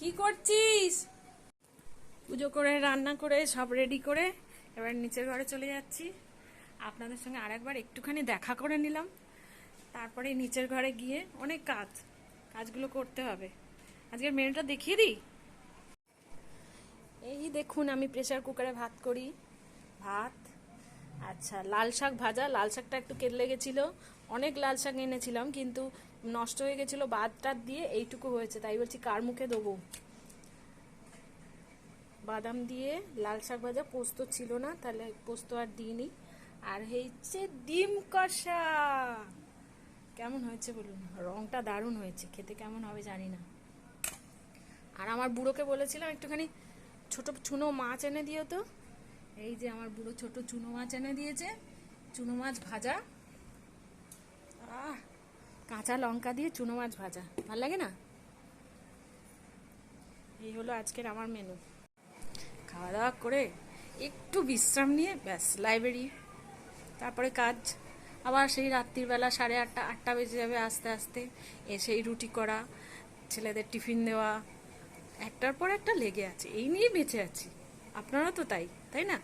কি করছিস? পুজো করে রান্না করে সব রেডি করে এবার নিচের ঘরে চলে যাচ্ছি। আপনাদের সঙ্গে আরেকবার একটুখানি দেখা করে নিলাম, তারপরে নিচের ঘরে গিয়ে অনেক কাজগুলো করতে হবে। আজকের মেনুটা দেখিয়ে দিই। এই দেখুন, আমি প্রেসার কুকারে ভাত করি। ভাত, আচ্ছা, লাল শাক ভাজা। লাল শাকটা একটু কেটে গেছিলো, অনেক লাল শাক এনেছিলাম কিন্তু নষ্ট হয়ে গেছিলো, বাদ টাদ দিয়ে এইটুকু হয়েছে, তাই বলছি কার মুখে দেবো। বাদাম দিয়ে লাল শাক ভাজা, পোস্ত ছিল না তাহলে পোস্ত আর দিইনি। আর হয়েছে ডিম কষা। কেমন হয়েছে বলুন? রংটা দারুণ হয়েছে, খেতে কেমন হবে জানি না। আর আমার বুড়োকে বলেছিলাম একটুখানি ছোট চুনো মাছ এনে দিও তো। এই যে আমার বুড়ো ছোট চুনো মাছ এনে দিয়েছে, চুনো মাছ ভাজা। আহ, কাঁচা লঙ্কা দিয়ে চুনো মাছ ভাজা ভাল লাগে না? এই হলো আজকের আমার মেনু। খাওয়া দাওয়া করে একটু বিশ্রাম নিয়ে ব্যাস লাইব্রেরি, তারপরে কাজ। আবার সেই রাত্রিবেলা 8:30 বেজে যাবে আস্তে আস্তে, এসেই রুটি করা, ছেলেদের টিফিন দেওয়া, একটার পর একটা লেগে আছে। এই নিয়েই বেঁচে আছি। আপনারা তো তাই, তাই না?